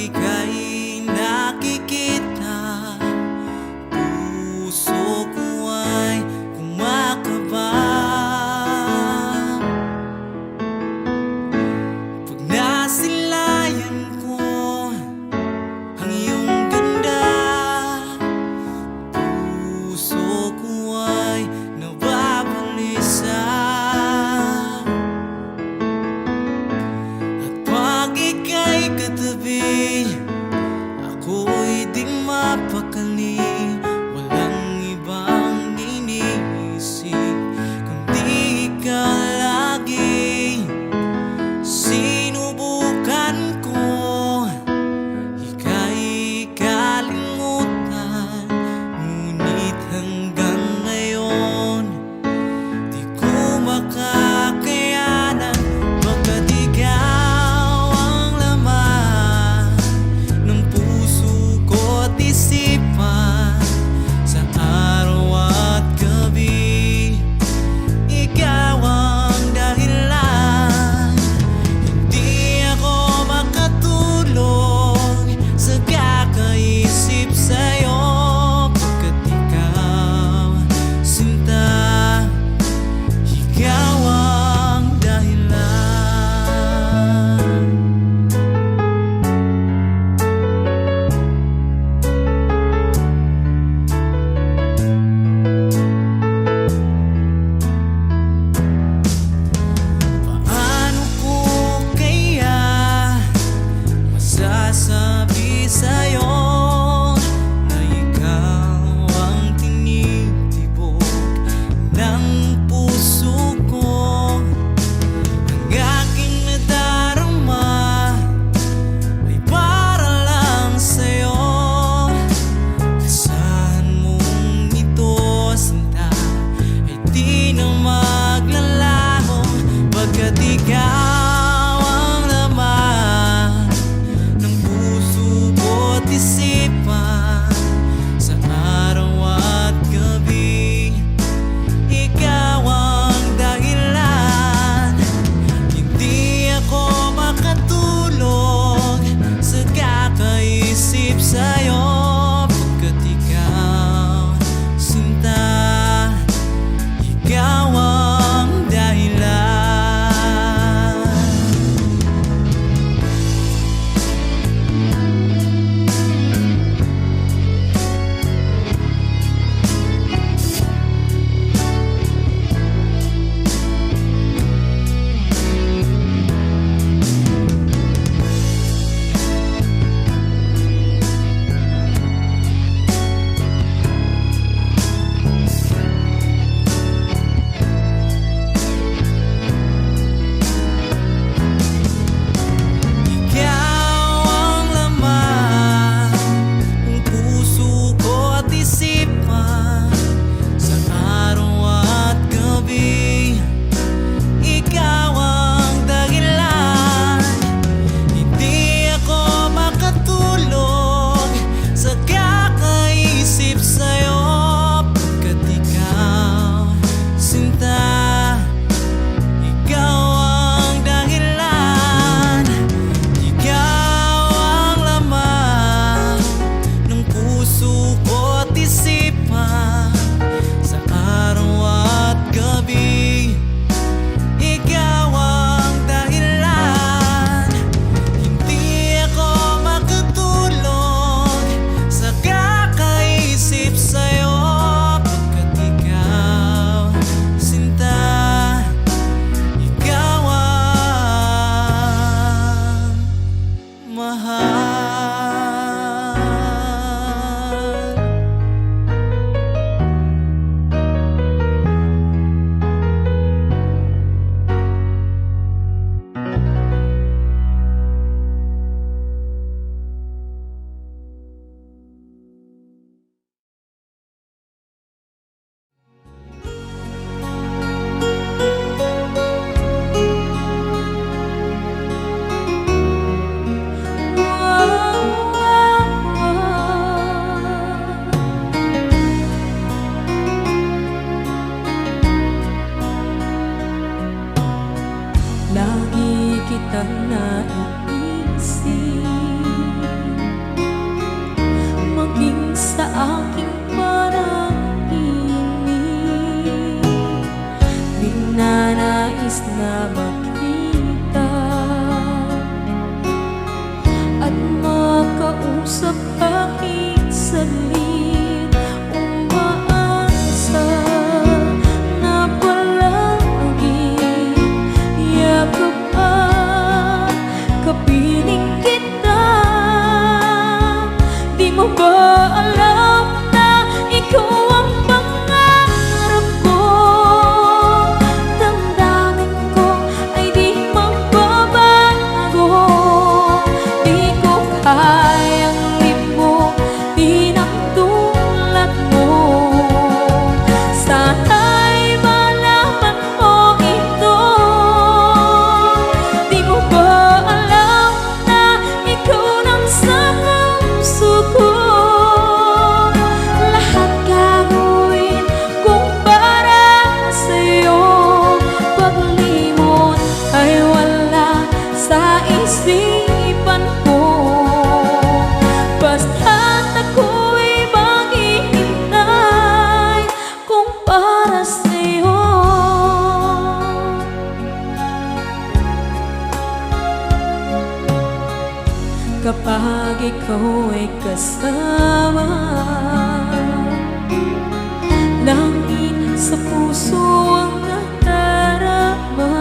ika'y nakikita, puso ko ay kumakaba. Pag nasilayan ko ang iyong ganda, puso ko ay nababalisa. At pag ika'y katabi, ako'y di mapakali. Walang ibang iniisip kundi ikaw lagi. Sinubukan ko ika'y kalimutan, ngunit hanggang ngayon di ko makakayanan. Baga't ikaw ang laman ng puso ko't isipan, sa araw at gabi ikaw ang dahilan. Hindi ako makatulog sa kakaisip sa'yo, pagkat ikaw, sinta, ikaw ang dahilan. Paano ko kaya masasabi sa'yo na ikaw ang tinitibok ng puso ko? Ang aking nadarama ay para lang sa'yo. Asahan mong ito, sinta, ay di na maglalaho, pagkat ikaw ang laman ng puso ko't isipan, sa araw at gabi ikaw ang dahilan. Hindi ako makatulog sa kakaisip sa'yo, pagkat ikaw, sinta, ikaw ang dahilan. Ikaw ang laman ng puso ko't isipan, sa araw at gabi ikaw ang dahilan. Hindi ako makatulog sa kakaisip sa'yo, pagkat ikaw, sinta, ikaw ang dahilan. Ikaw ang laman ng puso ko't isipan, sa araw at gabi ikaw ang dahilan. Hindi ako makatulog sa kakaisip sa'yo, pagkat ikaw, sinta, ikaw ang mahal. Lagi kitang naiisip sana makita at makausap kahit saglit. Umaasa na palagi yakap at kapiling kita. Di mo ba alam na ikaw ang pangarap ko? Damdamin ko ay di magbabago. Di ko kayang limutin ang tulad mo. Sana'y malaman mo ito. Di mo ba alam na ikaw nang sa puso ko? Lahat gagawin kung para sa'yo. Paglimot ay wala sa isipan ko. Basta't ako'y maghihintay kung para sa'yo. Kapag ikaw ay kasama, langit sa puso ang nadarama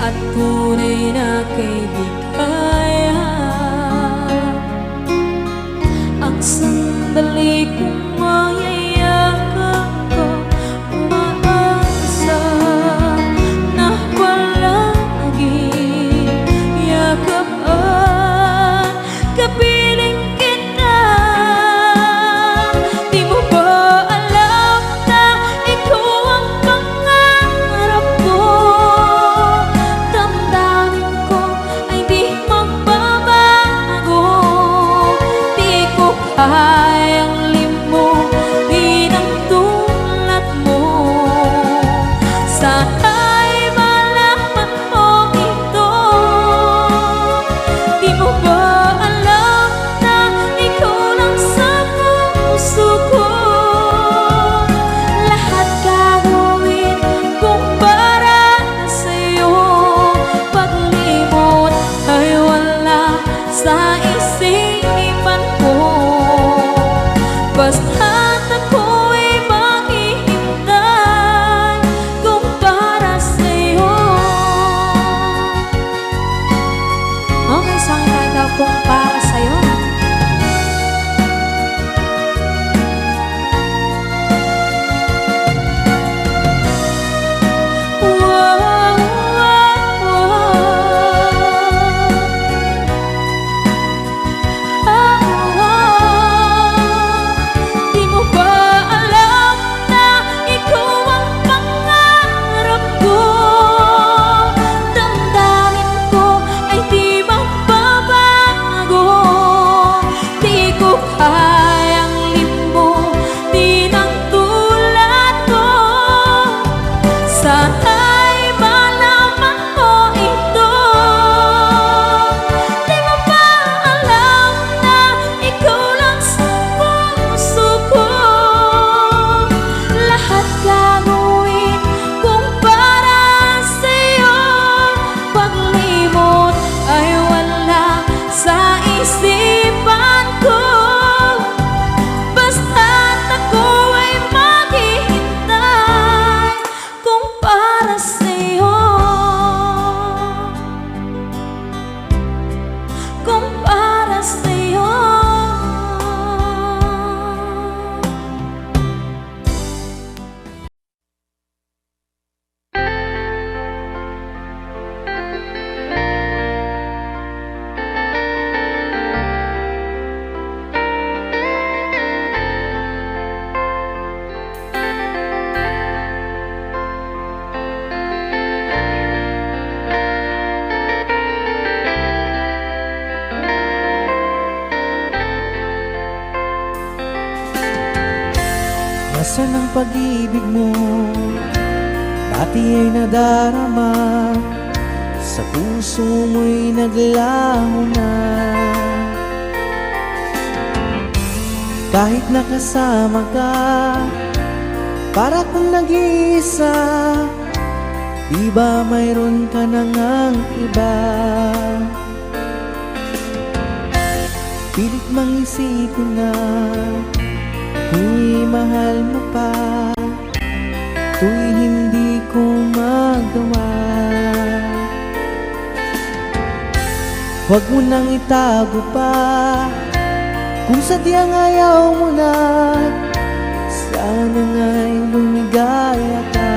at tunay na kaibigan. Ang sandali kong mayayakap ko, umaasa na palagi yakap at kapiling kita. Di mo ba alam na ikaw ang pangarap ko? Damdamin ko ay di magbabago. Di ko kayang limutin ang tulad mo. Sana'y malaman mo ito. Di mo ba alam na ikaw lang sa puso ko? Lahat gagawin kung para sa'yo. Paglimot ay wala sa isipan ko. Basta't ako'y maghihintay kung para sa'yo. Okay, sa akin tayo daw kung para sa'yo. Wow, wow, Di mo ba alam na ikaw ang pangarap ko? Damdamin ko ay di magbabago. Di ko kayang limutin ang tulad ko. Sana'y malaman mo ito. Di mo ba alam na ikaw lang sa puso ko? Lahat gagawin kung para sa'yo. Paglimot ay wala sa isipan ko. Basta't ako ay maghihintay kung para sa'yo. Kung para sa'yo. Nasaan ang pag-ibig mo? Dati ay nadarama, sa puso mo'y naglaho na. Kahit nakasama ka, para kung nag-iisa, Di ba mayroon ka na ngang iba? Pilit mang isipin na ako'y mahal mo pa, to'y hindi ko magawa. Huwag mo nang itago pa, kung sadyang ayaw mo na, sana nga'y lumigaya ka.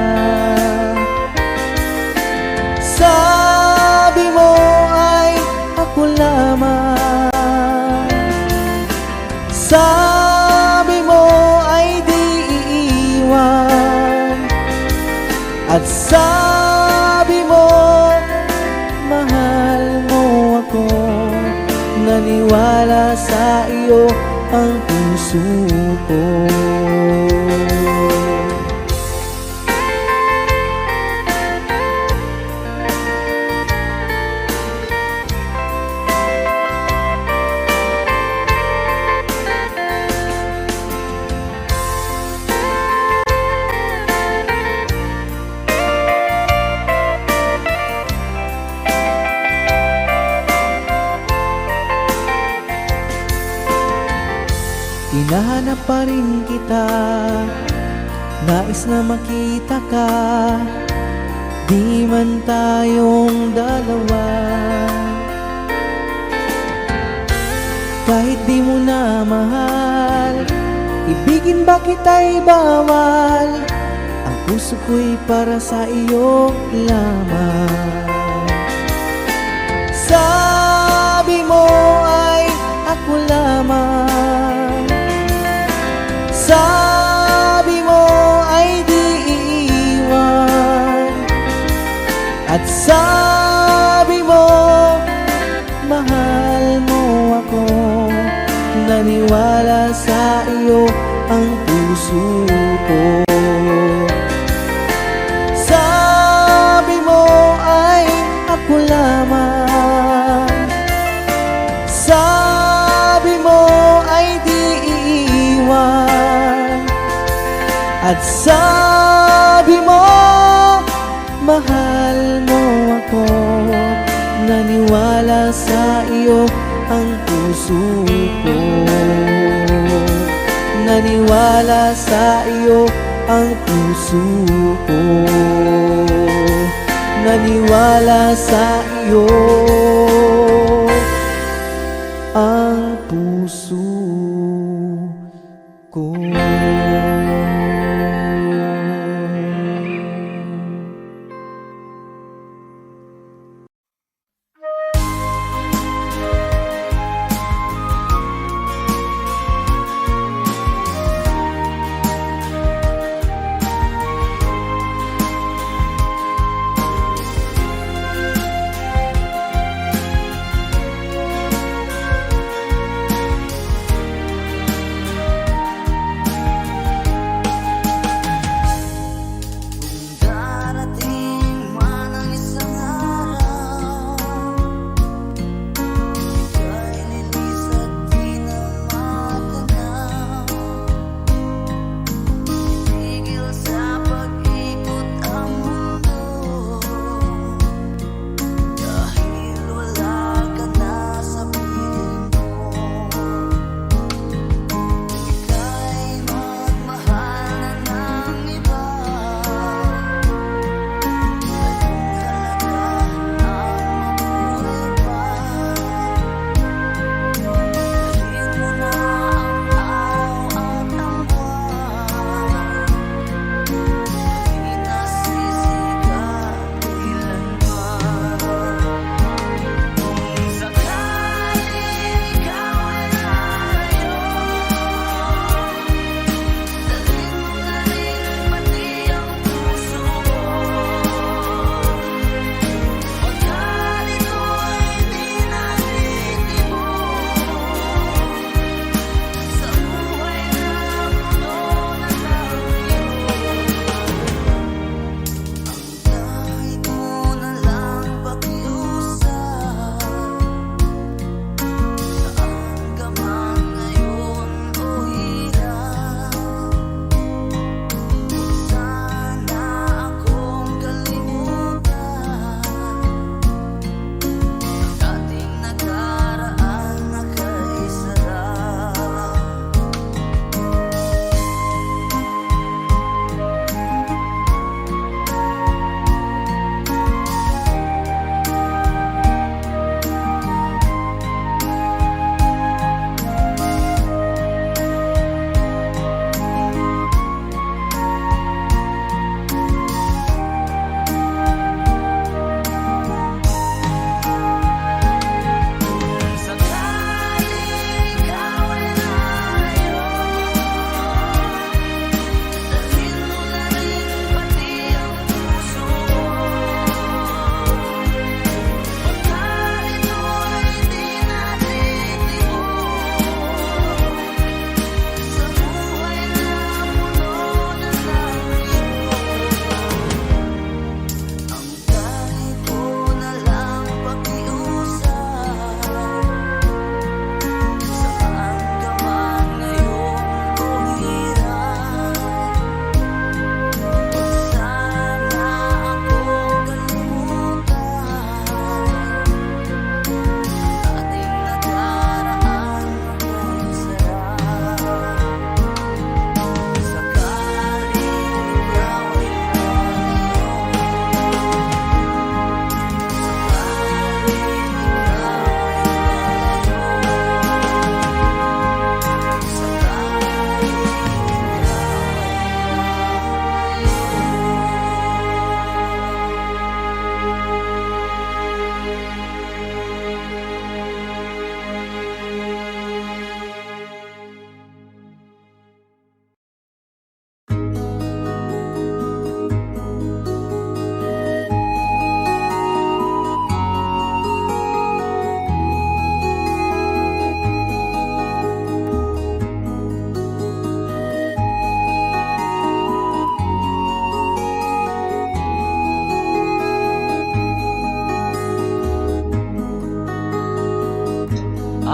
Sabi mo ay ako lamang, sabi mo ay di iiwan, at sabi mo mahal mo ako. Naniwala sa iyo ang puso ko. Hinahanap pa rin kita, nais na makita ka, di man tayong dalawa. Kahit di mo na mahal, ibigin ba kita'y bawal? Ang puso ko'y para sa iyo lamang. Sabi mo ay ako lamang, sabi mo ay di iiwan, at sabi mo mahal mo ako. Naniwala sa iyo ang puso ko. Sabi mo ay ako lamang, sabi mo ay di iiwan, at sabi mo mahal mo ako. Naniwala sa iyo ang puso ko. Naniwala sa iyo ang puso ko. Naniwala sa iyo ang puso ko.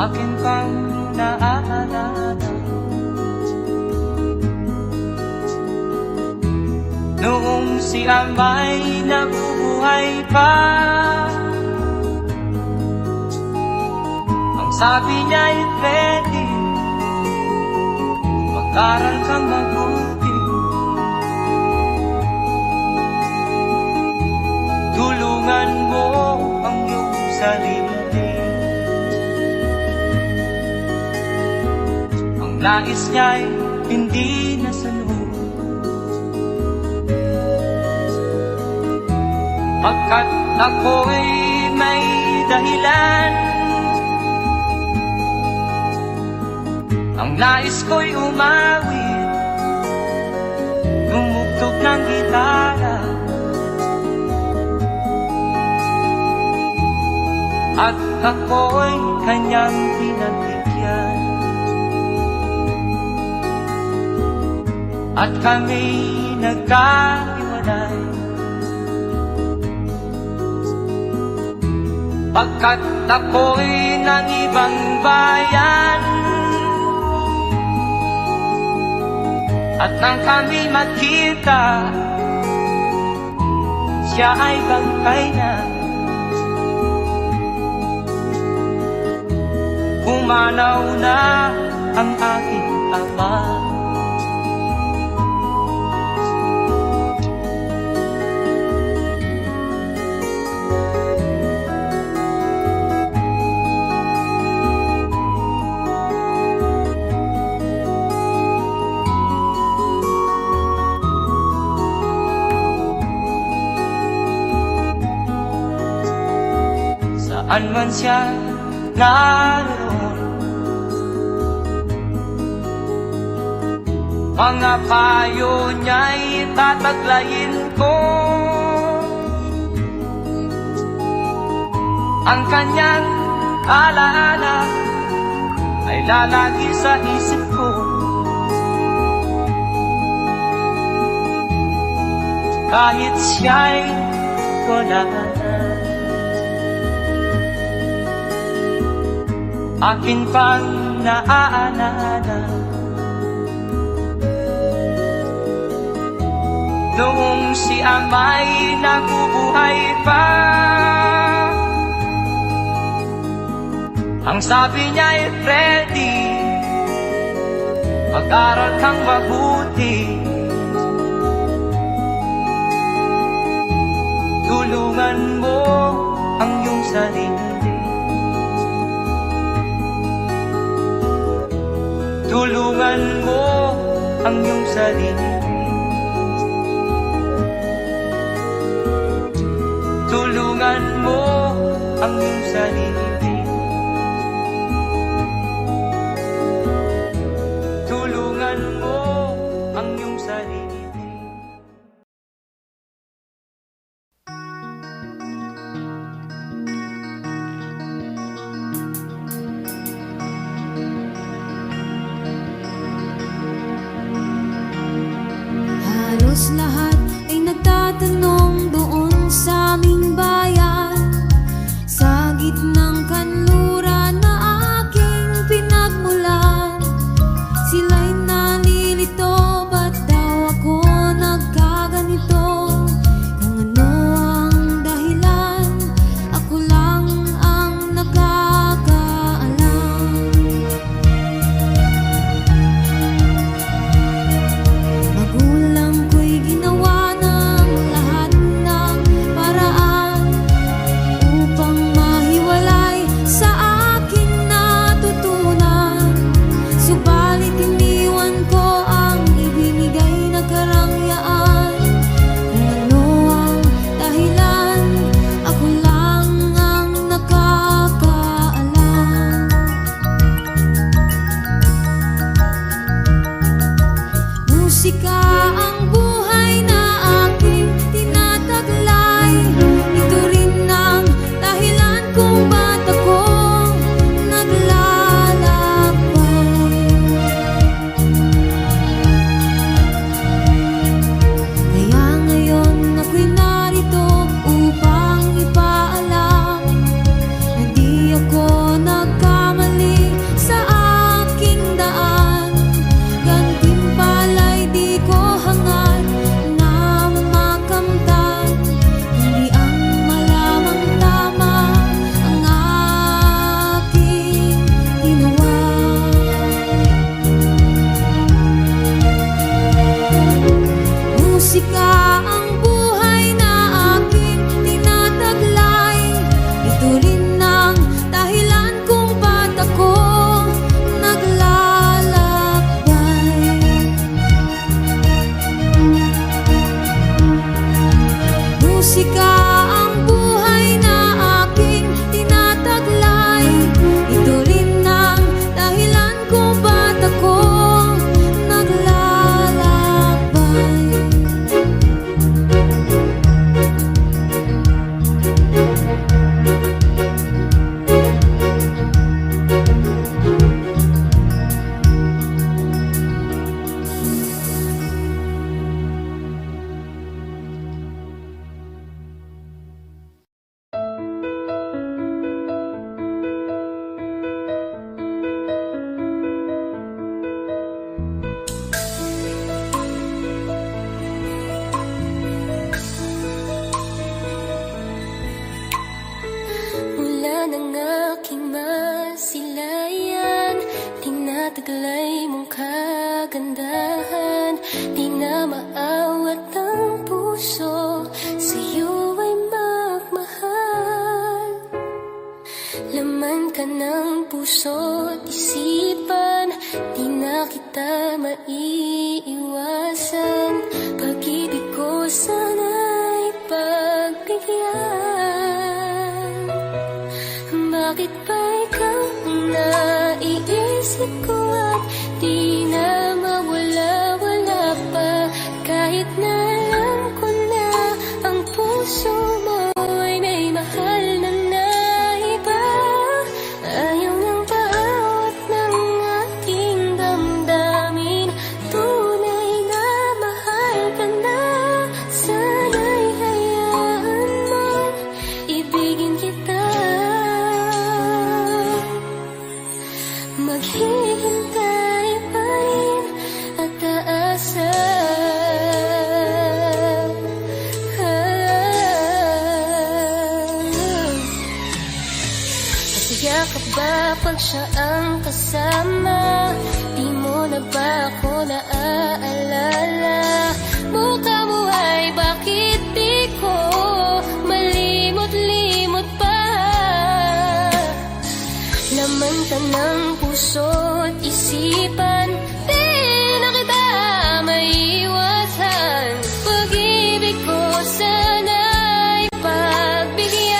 akin pang naaalala. Noong si Amay nabubuhay pa, ang sabi niya ay pwede mag-aral kang mabuti, tulungan mo ang iyong sarili. Ang nais niya'y hindi nasunod, pagkat ako'y may dahilan. Ang nais ko'y umawit, gumugtog ng gitara, at ako'y kanyang pinagbigyan. At kami nagkahiwalay, pagkat ako'y ng ibang bayan. At nang kami magkita, siya ay bangkay na. Pumanaw na ang aking ama. Saan man siya naroon, mga payo niya'y tataglayin ko. Ang kanyang alaala ay lalagi sa isip ko. Kahit siya'y wala na, akin pang naaalala. Noong si Amay nabubuhay pa, ang sabi niya ay Freddy, mag-aral kang mabuti, tulungan mo ang iyong sarili. Tulungan mo ang iyong sarili. Tulungan mo ang iyong sarili. Tulungan mo ang iyong sarili. Halos lahat ay nagtatanong doon sa aming bayan, sa gitnang aking masilayan, tinataglay mong kagandahan. Di na maawat ang puso, sa'yo ay magmahal. Laman ka ng puso't isipan, di na kita maiiwasan. Pag-ibig ko sana'y pagbigyan. Bakit ba ikaw ang naiisip ko at di na mawala-wala pa? Kahit na alam ko na ang puso mo ay may mahal na iba. Ayaw ng bawat ng aking damdamin, tunay na mahal ka na. Sana'y hayaan mong ibigin kita. Maghihintay pa rin at aasa. Masaya ka ba pag siya ang kasama? Di mo na ba ako naaalala? Mukha mo ay bakit di ko malimot-limot pa? Laman ka ng puso't isipan, di na kita maiiwasan. Pag-ibig ko sana'y pagbigyan.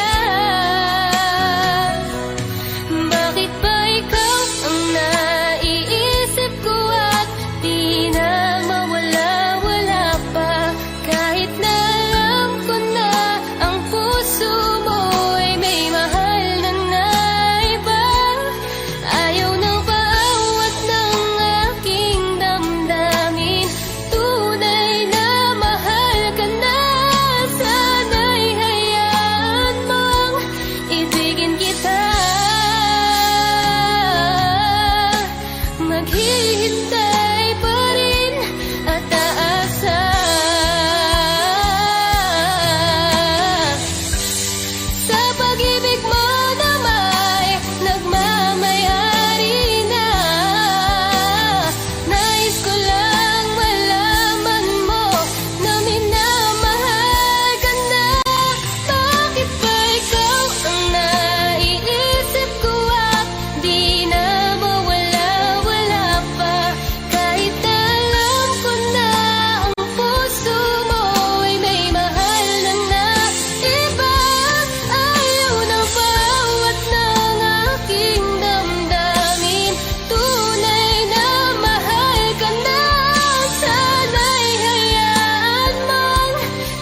Bakit ba ikaw ang naiisip ko at di na mawala-wala pa? Kahit na alam ko na ang puso mo ay may mahal na iba. Ayaw ng bawat ng aking damdamin, tunay na mahal ka na. Sana'y hayaan mong ibigin kita. Maghihintay pa rin at aasa. Sa pag-ibig mo na may nagmamayari na. Nais ko lang malaman mo na minamahal ka na. Bakit ba ikaw ang naiisip ko at di na mawala-wala pa? Kahit na alam ko na ang puso mo ay may mahal na iba. Ayaw ng bawat ng aking damdamin, tunay na mahal ka na. Sana'y hayaan mong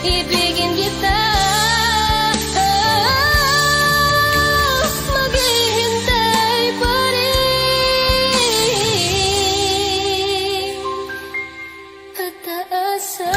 ibigin kita. Maghihintay pa rin at aasa.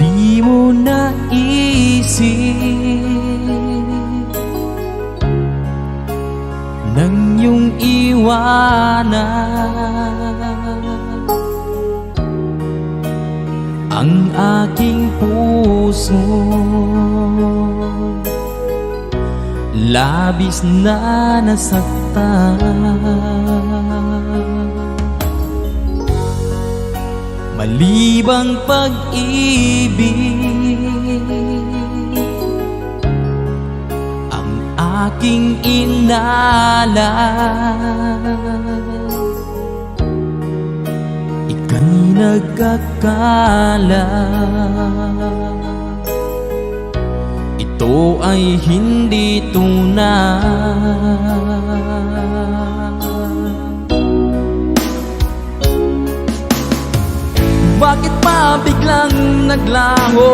Di mo naisip nang iyong iwanan ang aking puso. Labis na nasaktan, malibang pag-ibig ang aking inalay. Ika'y nagkakala ito ay hindi tunay. Bakit pa biglang naglaho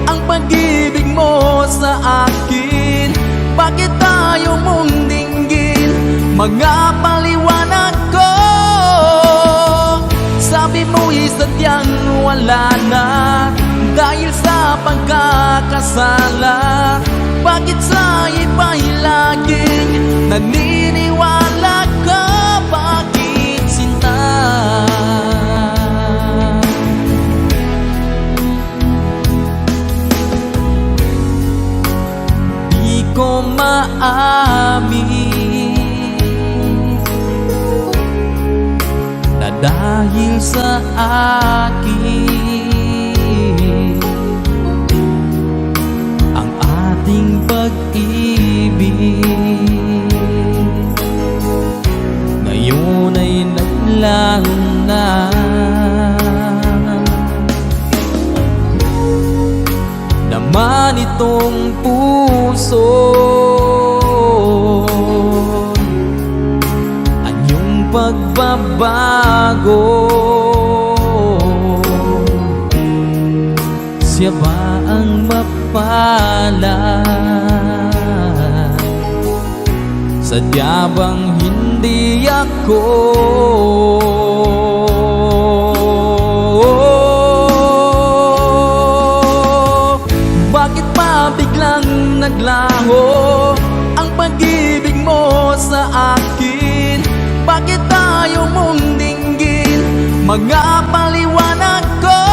ang pag-ibig mo sa akin? Bakit tayo mong dinggin mga paliwanag ko? Sabi mo'y sadyang wala na dahil sa pagkakasala. Bakit sa iba'y laging naniniwala ka? Bakit sinta? Di ko maamin na dahil sa akin ang ating pag-ibig ngayon ay naglaho na. Naman itong puso anyong pagbabago. Siya ba ang mapalad? Sadya bang hindi ako? Bakit pa biglang naglaho ang pag-ibig mo sa akin? Bakit tayo mong dinggin mga paliwanag ko?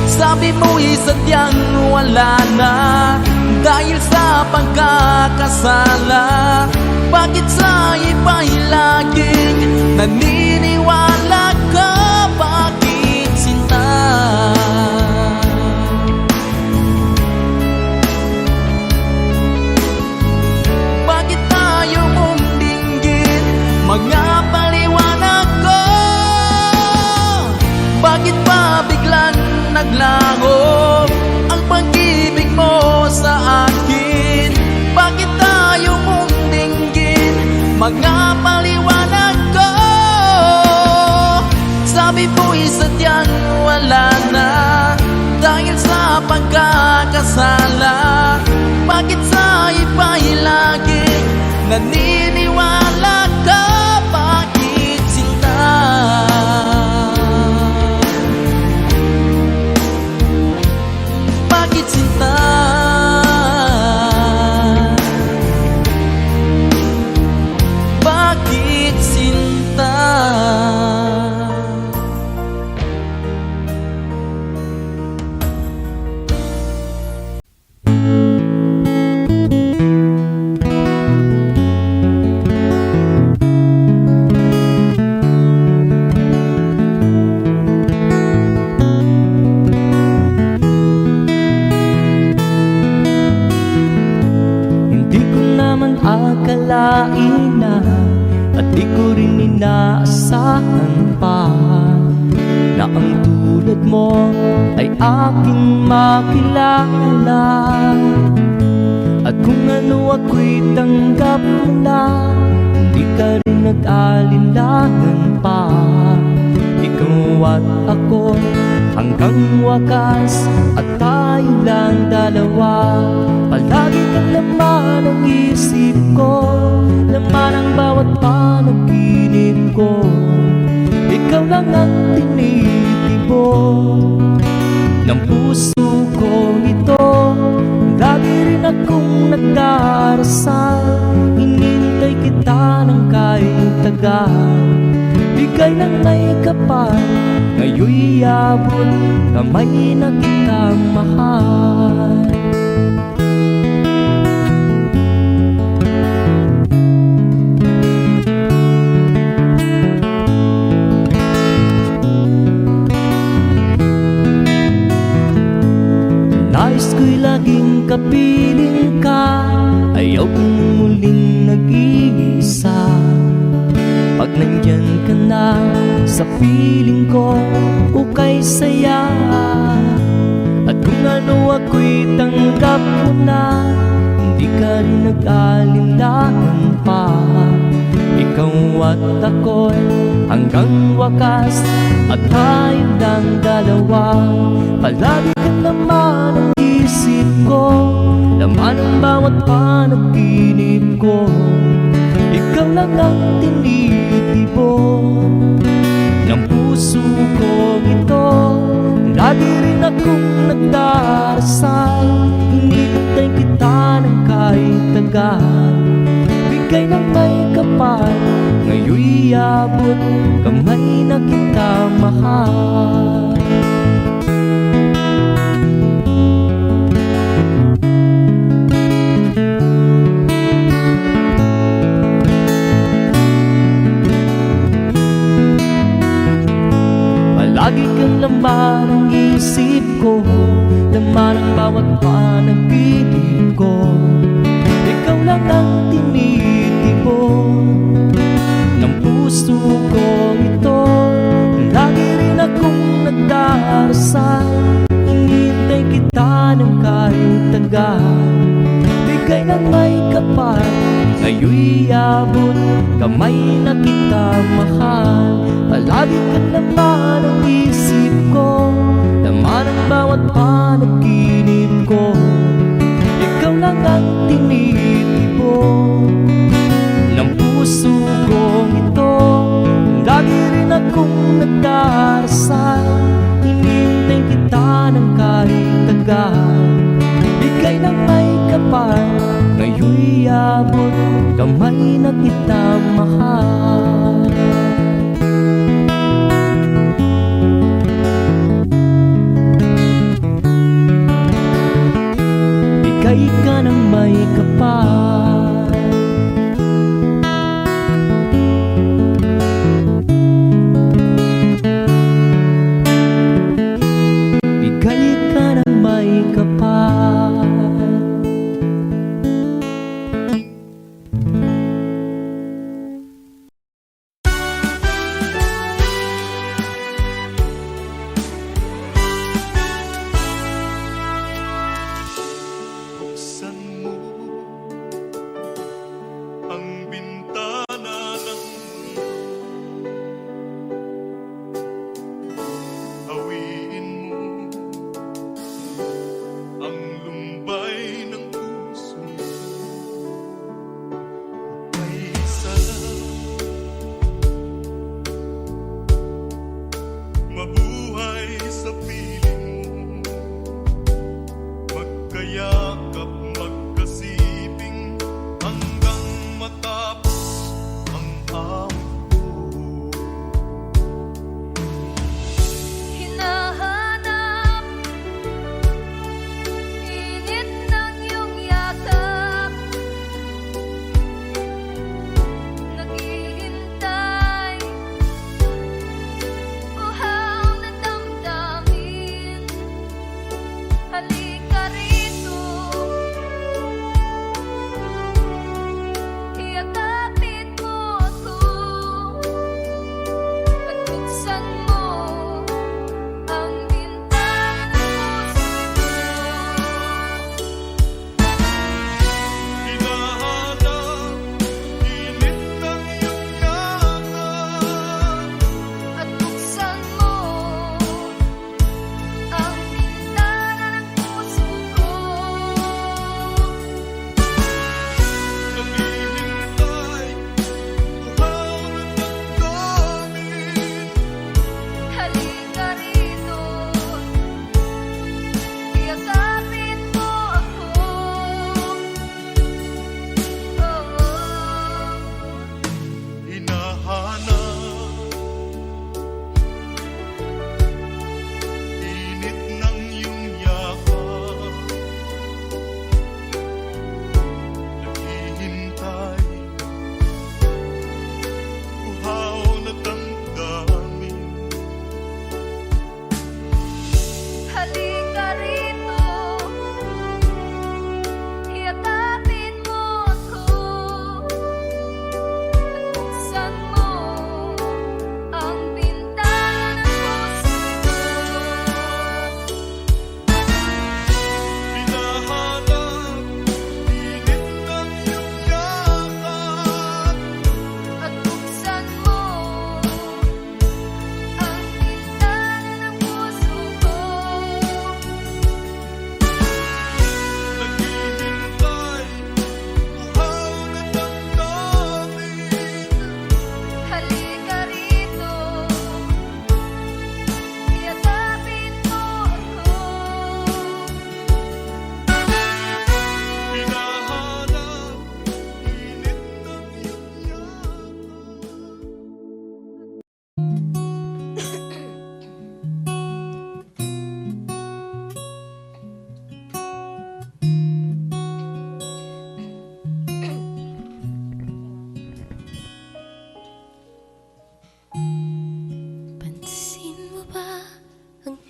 Sabi mo'y sadyang wala na dahil sa pagkakasala. Bakit sa iba'y laging naniniwala ka? Bakit sinta? Bakit tayo mong dinggin mga paliwanag ko? Bakit pa biglang naglaho ang pag-ibig mo sa akin? Bakit tayo mong dinggin mga paliwanag ko? Sabi mo'y sadyang wala na dahil sa pagkakasala. Bakit sa iba'y laging naniniwala ka? Bakit sinta? Bakit sinta? Bakit sinta? Akalain na at di ko rin inaasahan pa na ang tulad mo ay aking makilala. At kung ano ako'y tanggap mo na, hindi ka rin nag-alinlangan pa. Ikaw at ako hanggang wakas at tayo lang dalawa. Palagi kang laman ng isip ko, laman ang bawat panaginip ko. Ikaw lang ang tinitibok ng puso ko ito. Lagi rin akong nagdarasal, hinintay kita ng kahit tagal. Bigay ng may kapal, ngayon'y abot kamay na kitang mahal. Nais ko'y laging kapiling ka, ayaw kong muling nag-iisa. Pag nandyan ka na sa piling ko, ukay saya. At kung ano ako'y tanggap mo na, hindi ka rin nag-alinlangan pa. Ikaw Ikaw at ako'y hanggang wakas, at tayong lang dalawa. Palagi ka naman ang isip ko, laman ang bawat panaginip ko. Ikaw lang ang tinitibon ng puso ko ito. Lagi rin akong nagdarasal, hinihintay kita ng kahit tagal. Bigay ng may kapal, ngayon'y abot kamay na kita mahal. Palagi kang laman ng isip ko, laman ang bawat panaginip ko. Ikaw lang ang tinitibon ng puso ko ito. Lagi rin akong nagdarasal, hinihintay kita ng kahit tagal. Bigay ng may kapal, ngayon'y abot kamay na kita mahal. Palagi ka naman ang isip ko, laman ang bawat panaginip ko. Ikaw lang ang tinitibon ng puso kong ito. Lagi rin akong nagdarasal, hinihintay kita ng kahit tagal. Bigay ng may kapal, ngayon'y abot kamay na kita mahal. Bigay ka ng may kapal, bigay ka ng may kapal. Buksan mo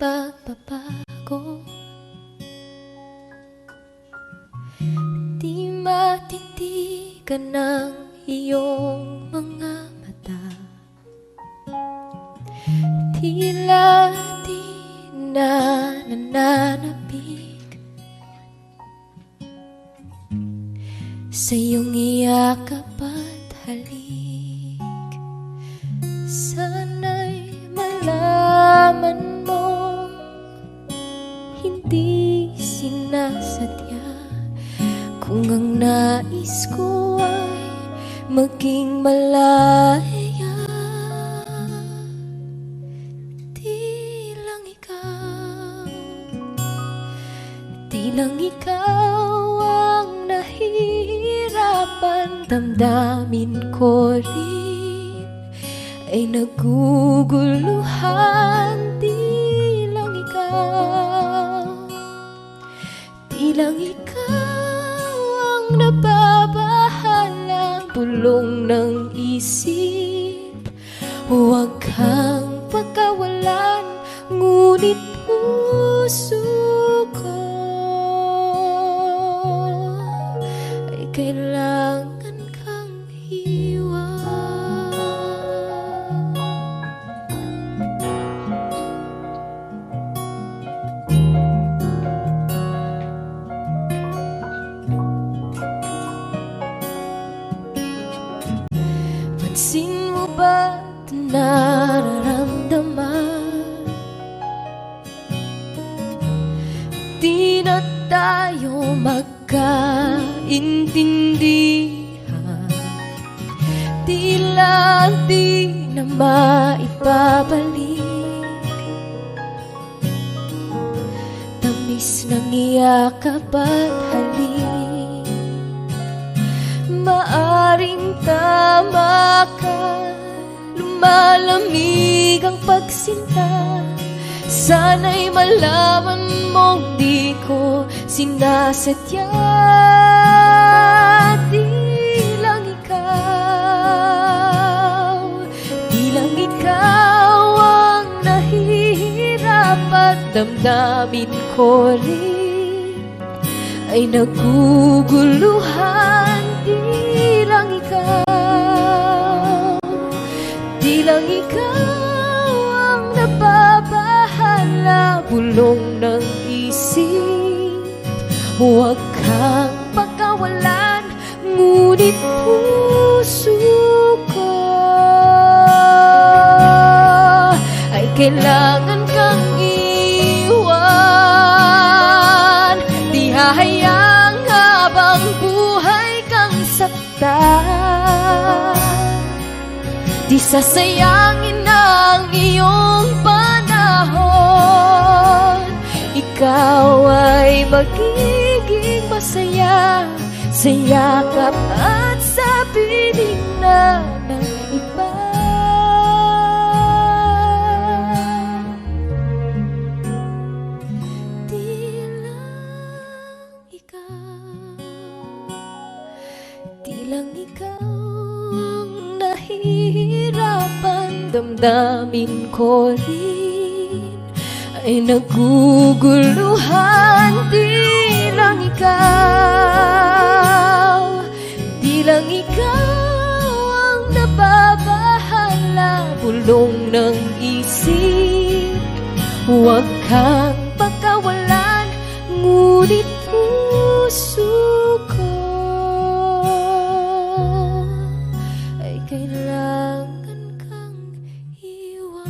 pagbabago. Di matitigan ng iyong mga mata, tila di na nananabik sa iyong iyakap at halik. Sana'y malaman mo, hindi sinasadya, kung ang nais ko ay maging malaya. Di lang ikaw ang nahihirapan, damdamin ko rin ay naguguluhan. Di lang ikaw ang nababahala, bulong ng isip. Huwag kang pagkawalan, ngunit puso ko ay kailangan kang iwan. Pansin mo ba't nararamdaman? Di na tayo magkaintindihan, tila di na maibabalik tamis ng iyakap at halik. Maaring tama ka, lumalamig ang pagsinta. Sana'y malaman mong di ko sinasadya. Di lang ikaw ang nahihirapan, damdamin ko rin ay naguguluhan. Di lang ikaw ang nababahala, bulong ng isip. Huwag kang pagkawalan, ngunit puso ko ay kailangan kang iwan. Di hahayang habang buhay kang saktan, di sasayangin ang iyong panahon. Ikaw ay magiging masaya sa yakap at sa piling na ng iba. Di lang ikaw ang nahihirapan, damdamin ko rin ay naguguluhan. Di lang ikaw ang nababahala, bulong ng isip. Huwag kang pagkawalan, ngunit puso ko ay kailangan kang iwan.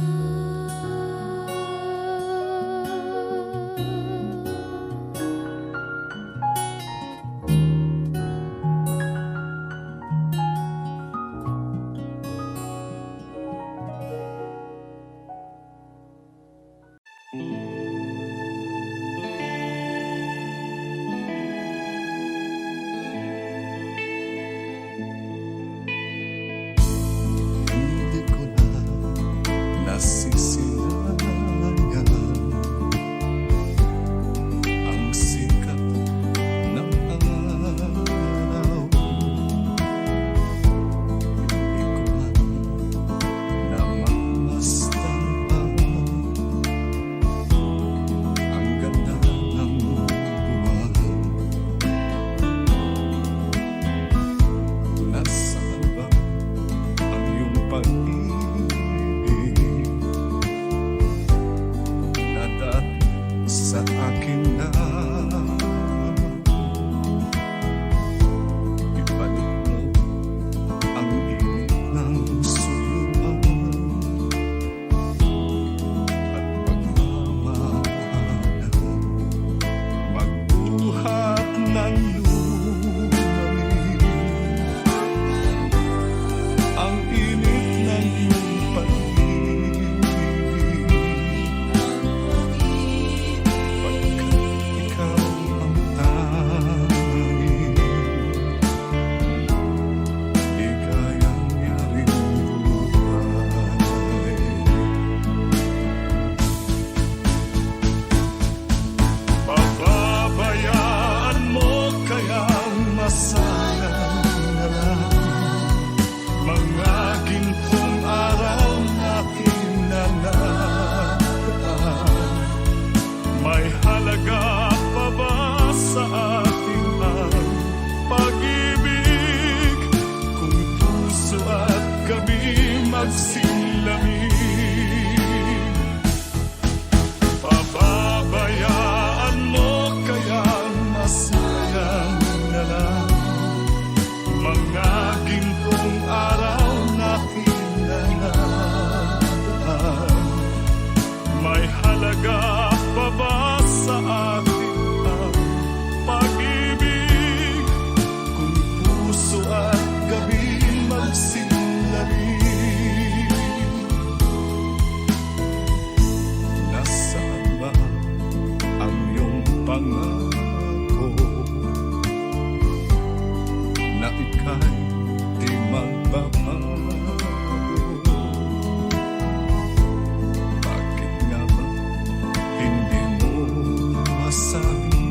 halaga pa ba sa atin ang pag-ibig? Kung puso at gabi magsinlamin, nasaan ba ang iyong pangako na ika'y di magbabago? Bakit nga ba hindi mo masabi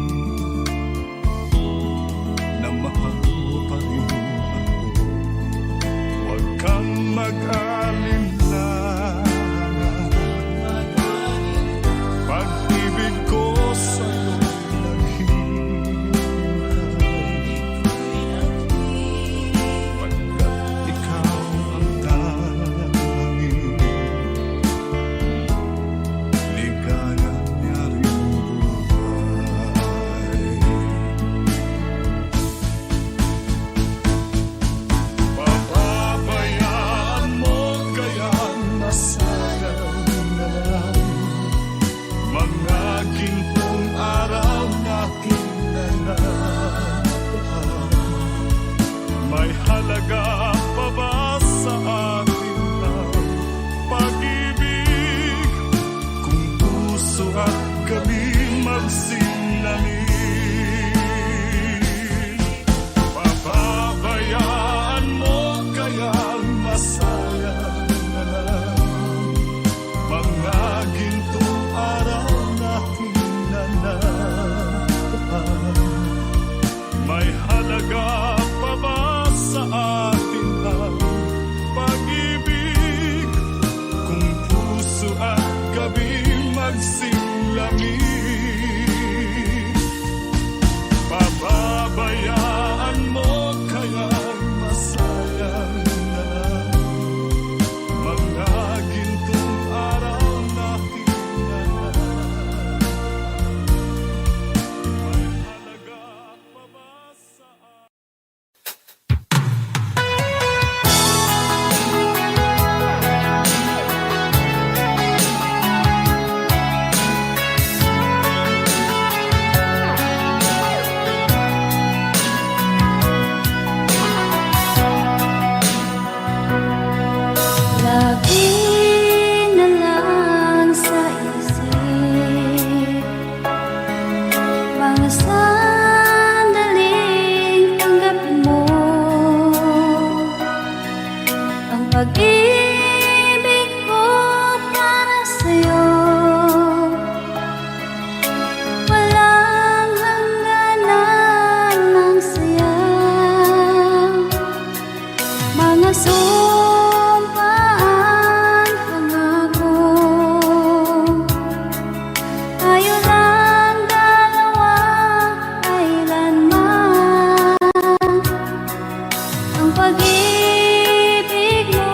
na mahal mo pa rin ako? Huwag kang mag-alinlangan, pag-ibig ko sa'yo naghihintay, pagkat ikaw ang tanging ligaya niya rin buhay. Papabayaan mo kaya nasayang na lang mga gintong araw natin na nabuhay? May halaga pa ba sa atin ang pag-ibig? Kung puso at gabi magsinlamin, papabayaan mo kaya masayang na lang mga gintong araw natin na nabuhay? May halaga pa ba sa atin ang pag-ibig? Kung puso at gabi magsinlamin, papabayaan mo kaya masayang na lang mga gintong araw natin na nabuhay? May halaga pa ba sa atin? Lagi na lang sa isip mga sandaling tanggapin mo ang pag-ibig ko para sa'yo. Walang hangganan ng saya, mga sumpaan, pangako. Tayo lang dalawa, kailanman. Ang pag-ibig mo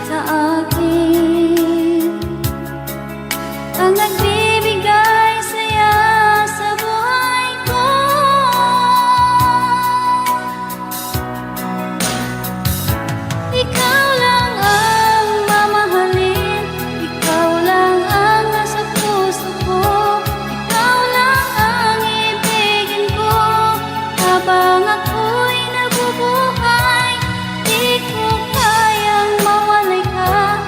sa akin ang nagbibigay saya sa buhay ko. Ikaw lang ang mamahalin, ikaw lang ang nasa puso ko, ikaw lang ang ibigin ko habang ako'y nabubuhay. Di ko kayang mawalay ka,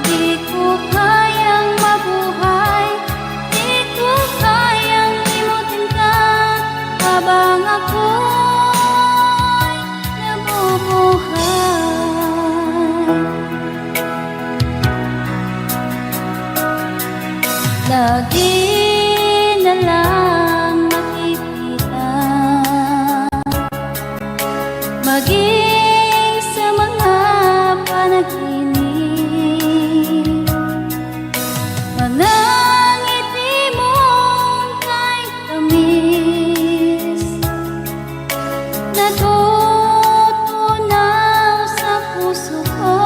di ko kayang mabuhay, di ko kayang limutin ka habang ako'y nabubuhay. Lagi na lang makikita, maging sa mga panaginip, mga ngiti mong kahit tamis, natutunaw sa puso ko.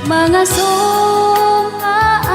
Mga sumpaan,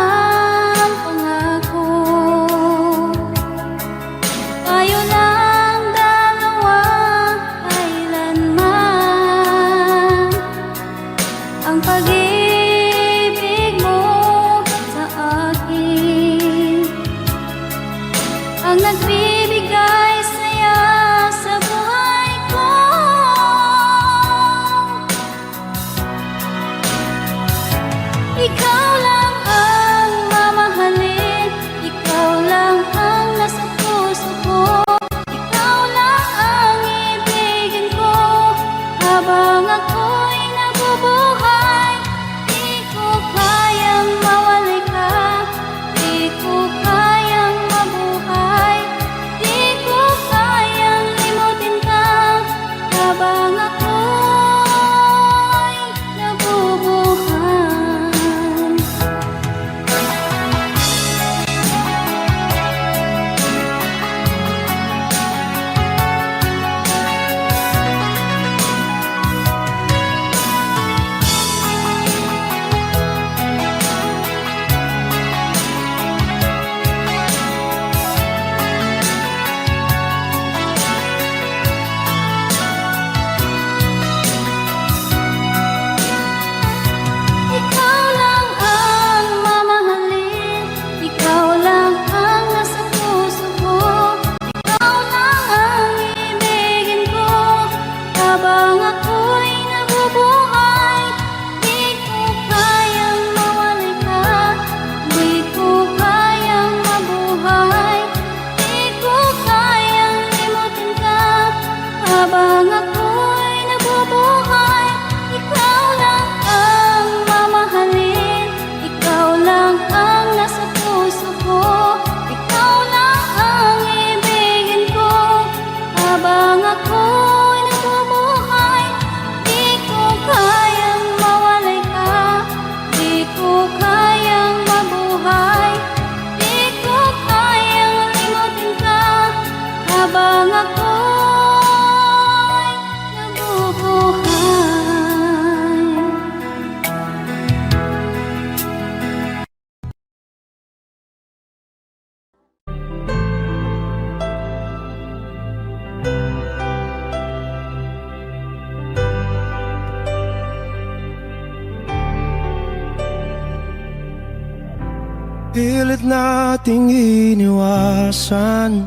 Pilit nating iniwasan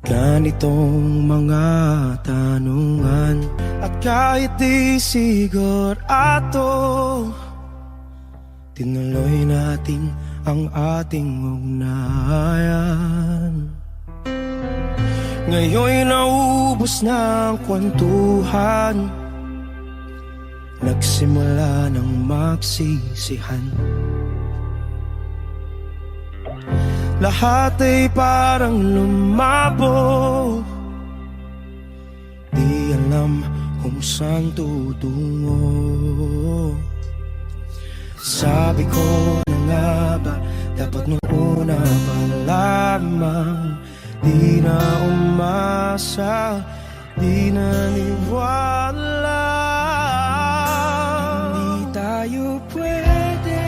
ganitong mga tanungan. At kahit di sigurado, tinuloy natin ang ating ugnayan. Ngayon'y naubos na ang kwentuhan, nagsimula ng magsisihan. Lahat ay parang lumabo, di alam kung saan tutungo. Sabi ko na nga ba, dapat nung una pa lamang, di na umasa, di naniwala. Hindi tayo pwede,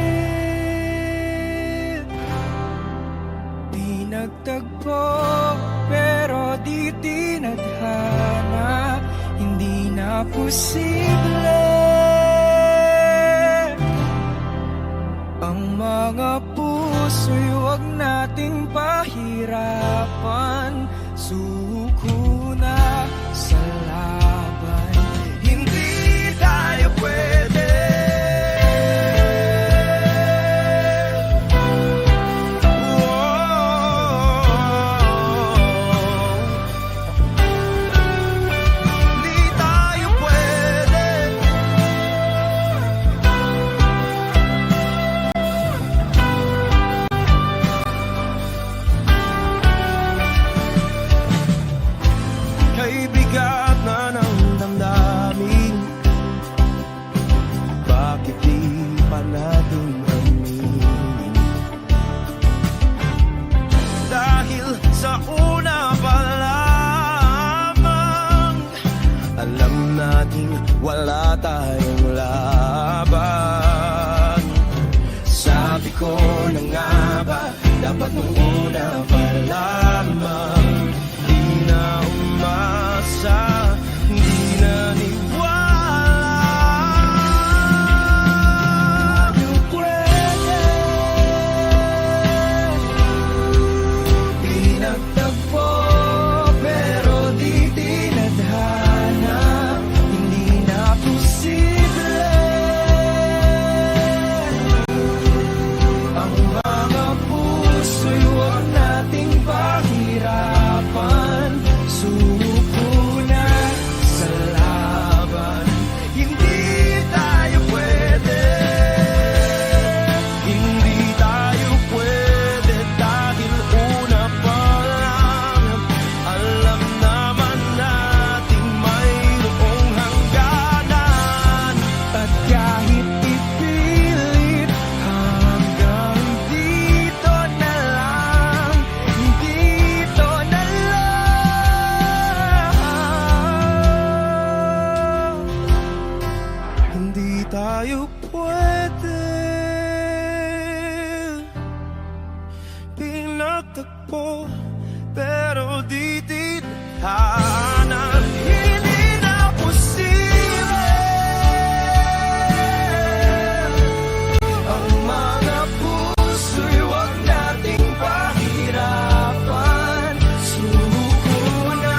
di nagtagpo, pero di tinadhana. Hindi na posible ang mga puso'y huwag nating pahirapan. Suko na sa laban, hindi tayo pwede. Hindi tayo pwede. Kay bigat na ng damdamin, bakit di pa natin aminin? Dahil sa una pa lamang, alam nating wala tayong laban. Sabi ko na nga ba, dapat nung una pa lamang, di na umasa, di naniwala. Tayo pwede, di nagtagpo, pero di tinadhana. Hindi na posible ang mga puso'y huwag nating pahirapan. Suko na sa laban, hindi tayo pwede. Hindi tayo pwede dahil una pa lang, alam naman nating mayroong hangganan. At kahit ipilit, hanggang dito na lang, dito na lang. Hindi tayo pwede, pinagtagpo, pero di tinadhana. Hindi na posible ang mga puso'y huwag nating pahirapan. Suko na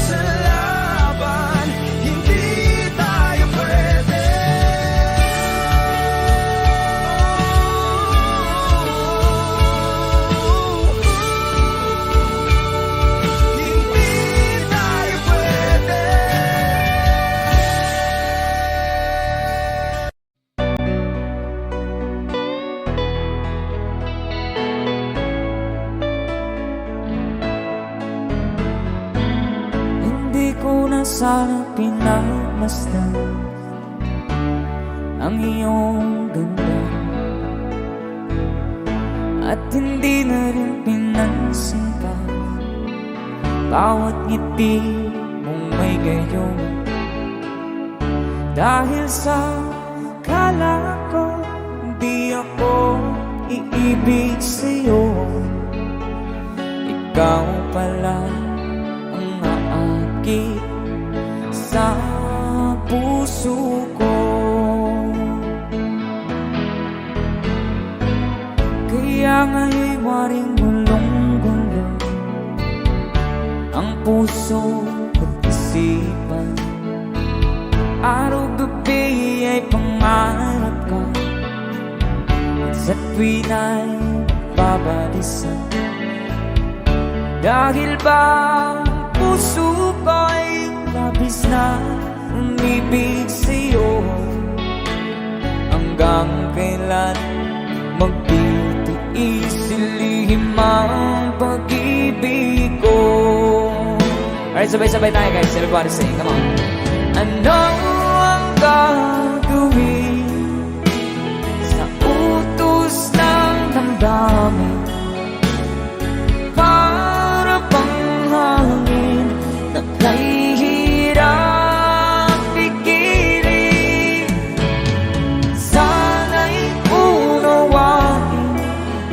sa laban, hindi tayo pwede. Hindi tayo pwede. Hindi ko na sana pinagmasdan ang iyong ganda, at hindi na rin pinansin pa bawat ngiti mong may gayon. Dahil sa kala ko di ako iibig sa'yo, ikaw pala ang aakit sa puso ko. Kaya nga'y waring walong gulo ang puso at isipan. Araw-gabi ay pangarap ka, at sa tuwin ay babalisan. Dahil ba ang puso ko'y labis na umibig sa'yo, hanggang kailan magtitiis ilihim ang pag-ibig ko. Alright, sabay-sabay tayo guys. Everybody sing, come on. Ano ang gagawin sa utos ng damdamin? Para bang hangin na kahihirap pigilan. Sana'y unawain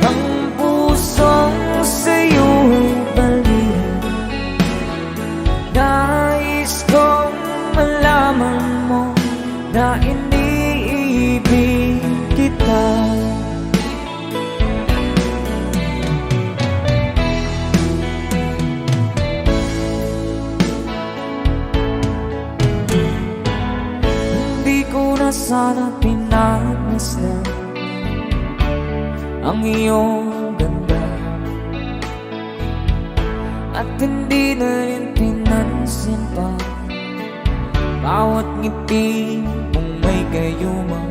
ang pusong sa'yo'y baliw. Nais kong malaman mo na iniibig kita. Hindi ko na sana pinagmasdan ang iyong ganda, at hindi na rin pinansin pa bawat ngiti mong may gayuma.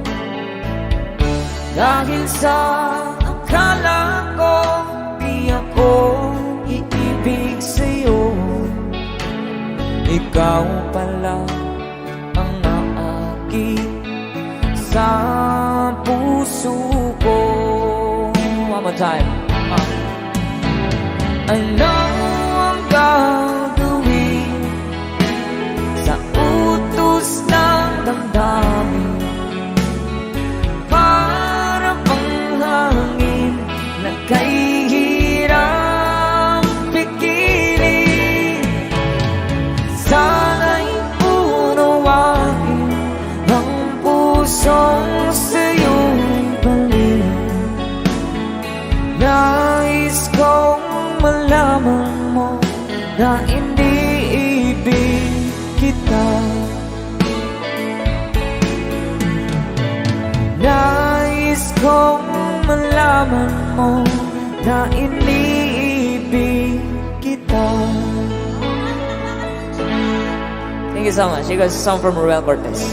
Dahil sa akala ko di ako iibig sa'yo, ikaw pala ang naakit sa puso ko. One more time. Ano ang gagawin sa utos ng damdamin? Para bang hangin na kahihirap pigilan. Sana'y unawain ang pusong sa'yo'y baliw. Nais kong malaman mo na iniibig kita. Nais kong malaman mo na iniibig kita. Thank you so much. You guys, a song from Ruel Cortez.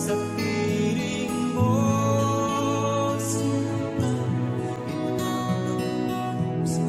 Sa piling mo, sinta, ikaw ang puso.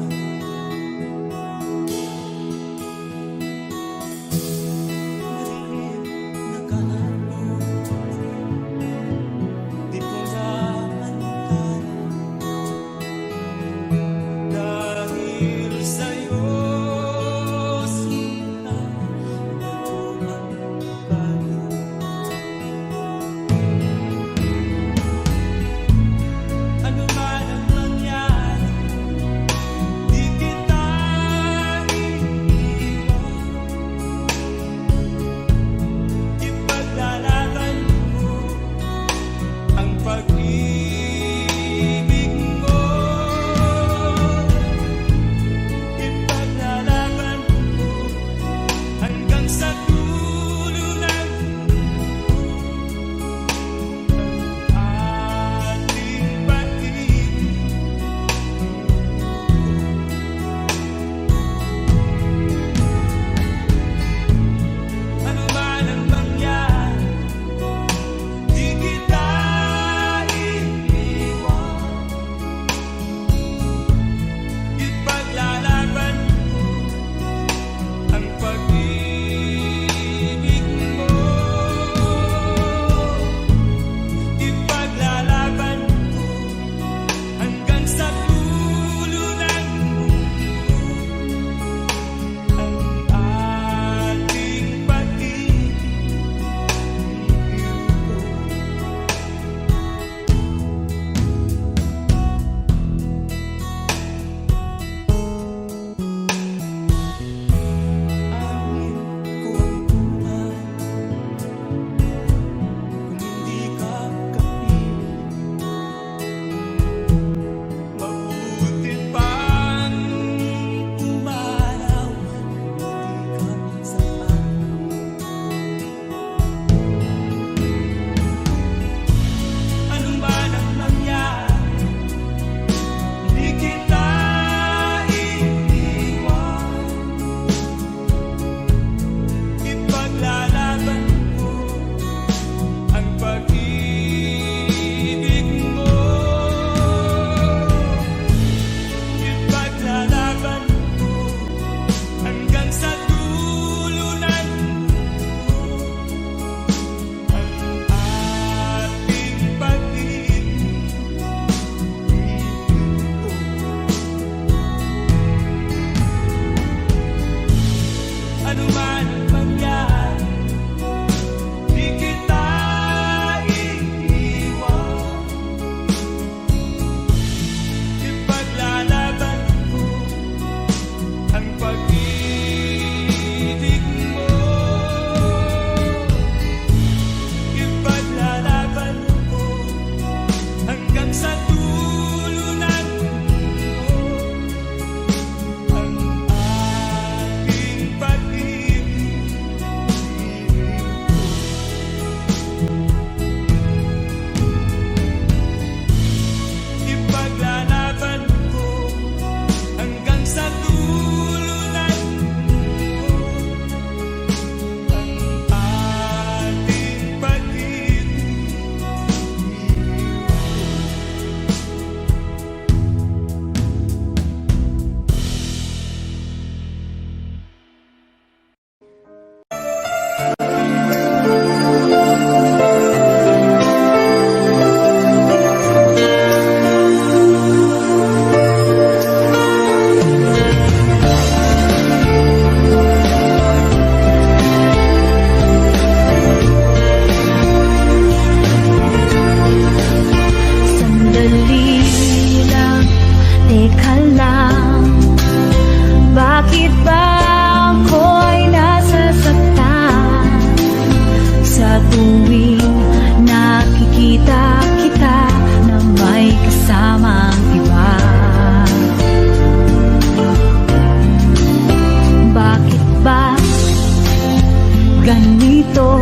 ganito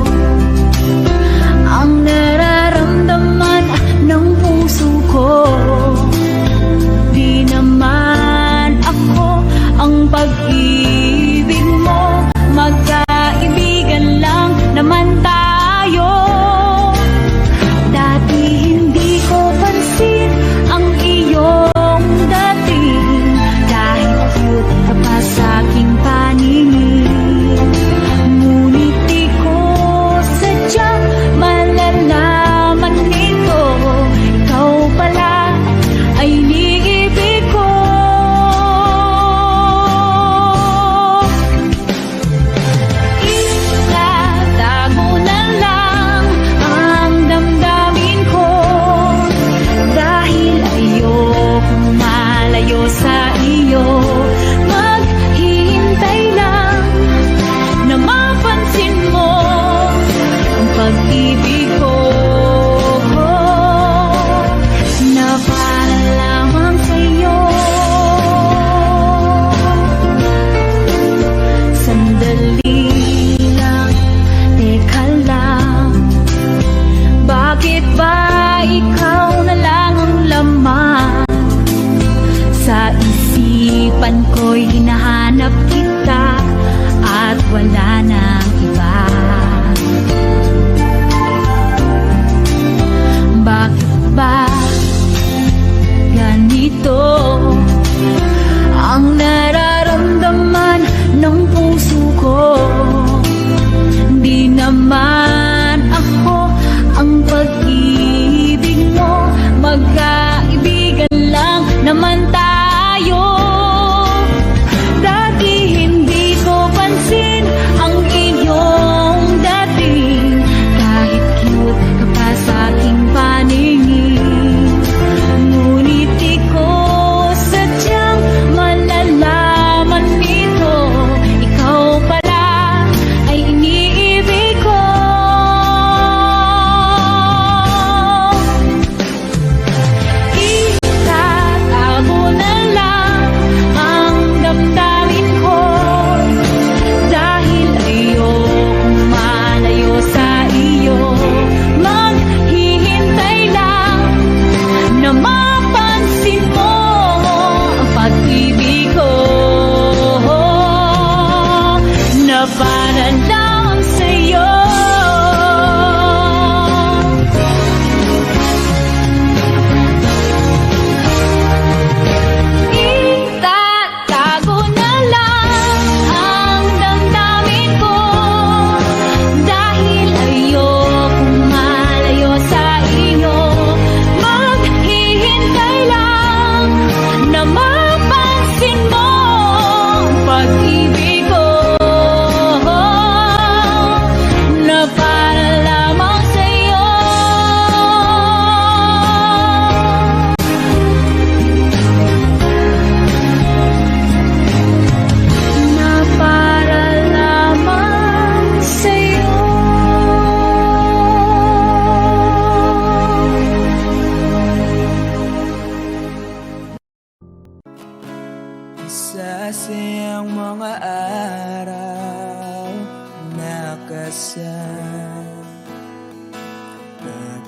ang nararamdaman ng puso ko. Di naman ako ang pag-ibig mo, magkaibigan lang naman tayo. Dati hindi ko pansin ang iyong dating, kahit cute ka pa sa aking paningin. Ngunit di ko sadyang malalaman nito, ikaw pala ay iniibig ko. Itatago na lang ang damdamin ko, dahil ayokong malayo sa iyo. Maghihintay lang na mapansin mo ang pag-ibig ko, na para lamang sa'yo. Sandali lang, teka lang, bakit ba ikaw na lang ang laman sa isipan ko'y hinahanap kita at wala nang iba? Bakit ba ganito ang nararamdaman ng puso ko? Di naman ako ang pag-ibig mo, magkaibigan lang naman tayo. Dati hindi ko pansin ang iyong dating, kahit cute ka pa sa aking paningin. Ngunit di ko sadyang malalaman nito, ikaw pala ay iniibig ko. Itatago na lang ang damdamin ko, dahil ayokong malayo sa iyo. Maghihintay lang na mapansin mo ang pag-ibig ko, na para lang sa'yo. Itatago na lang ang damdamin ko, dahil ayokong malayo sa iyo. Maghihintay lang na mapansin mo ang pag-ibig ko, na para lamang sa'yo. Na para lamang sa'yo. Sasayang mga araw na kasama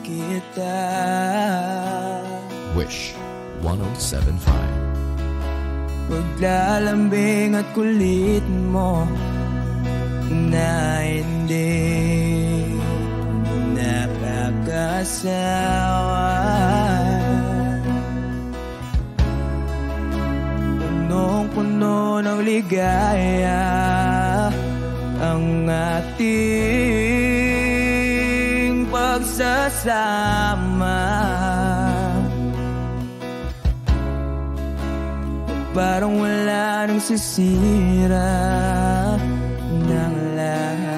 kita. Wish 1075. Paglalambing at kulit mo na hindi nakakasawa. Punong-puno ng ligaya ang ating pagsasama. Parang wala nang sisira ng lahat.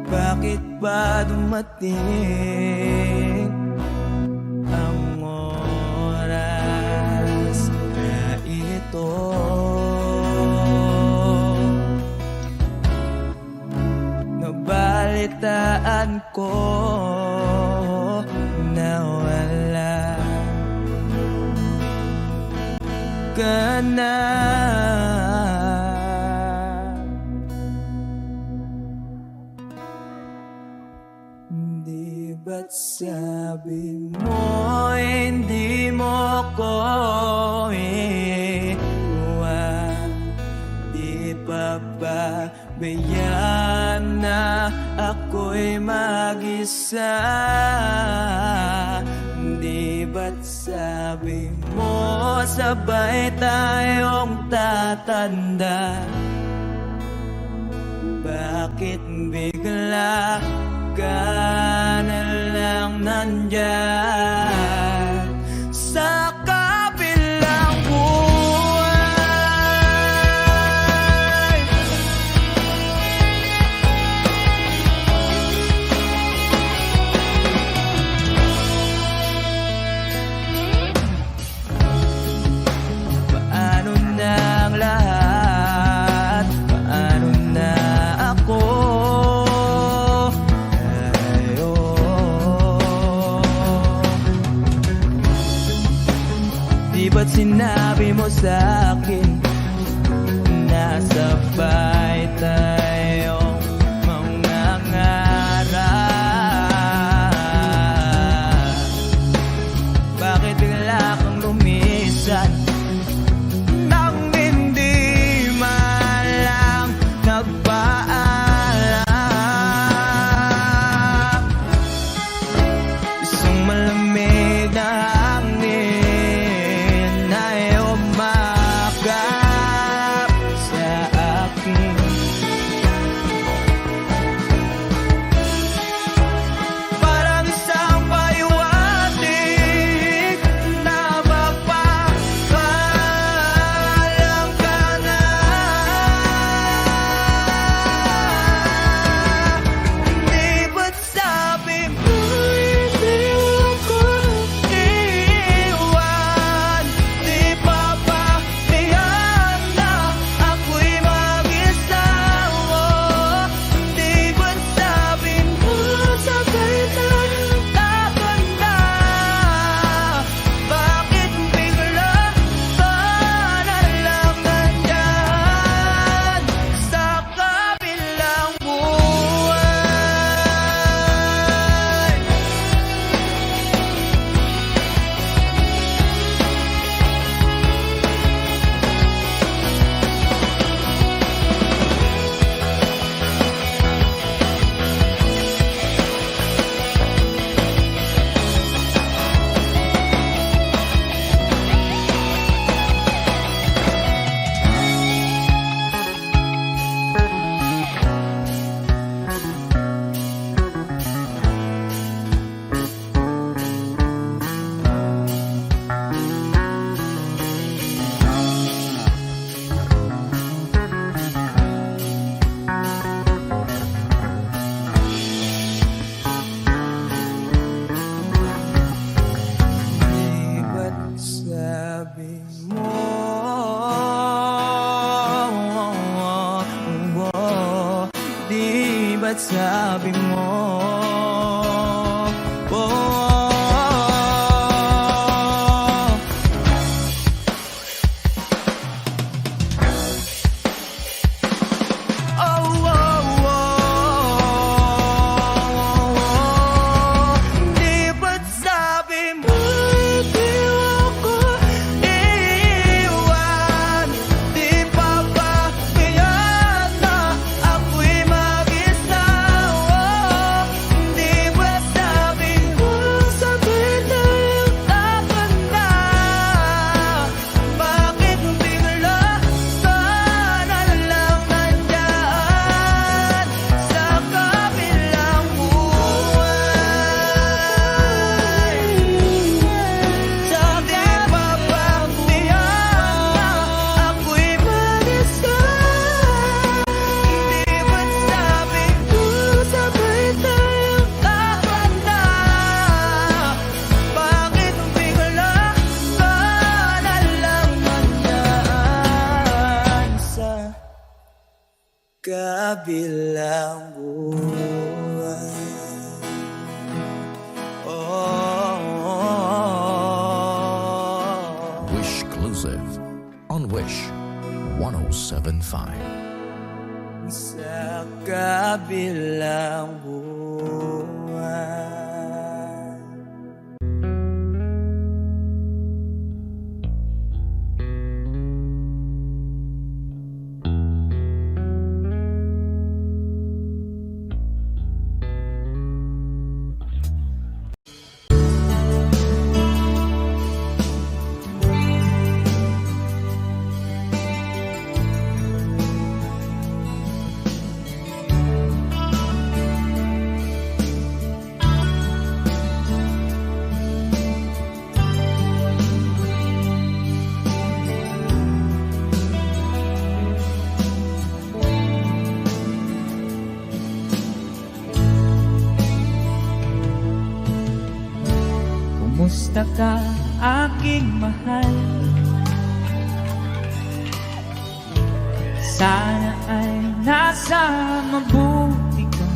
Bakit ba dumating ang oras na ito? Nabalitaan ko na wala ka na. Di ba't sabi mo hindi mo ko iwan? Di pa ba bayaan na ako'y mag-isa? Di ba't sabi mo sabay tayong tatanda? Bakit bigla ka na lang nandyan sa kabilang buhay? Paano na ang lahat? Paano na ako? Di ba't sinabi mo sa'kin na sabay tayong mangangarap? Bakit bigla kang lumisan nang hindi man lang nagpaalam? Isang malamig na hangin ay umakap sa akin. Parang isang paliwanag na magpapaalam ka na. Di ba't sabi mo hindi ako iwan? Di pa ba kailan na ako'y mag-isa? Di ba't sabi mo sabay tayong tatanda? Bakit bigla ka na lang nandyan sa kabilang buhay? Di ba't sabi mo di ba't sabi mo di ba't sabi mo hindi ako iwan? Di pa ba kailan na ako'y mag-isa? Di ba't sabi mo sabay tayong tatanda? Bakit bigla ka na lang nandyan sa kabilang buhay? Sabi pa ba tiyan na ako'y mag-isa? Di ba't sabi mo sabay tayong tatanda? Bakit bigla ka na lang nandyan sa kabilang buhay? Oh, Wish Exclusive. on Wish 107.5. Sa kabilang buwan. Kumusta ka, aking mahal? Sana ay nasa mabuti ka.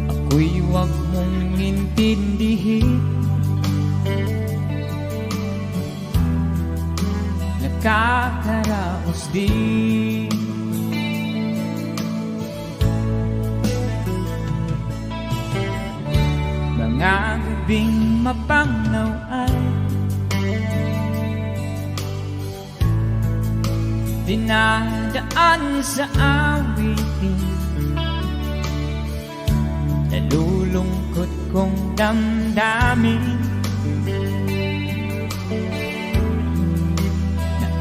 Ako'y huwag mong intindihin. Nakakaraos din. Mga gabing mapangnaw ay dinadaan sa awitin. Nalulungkot kong damdamin.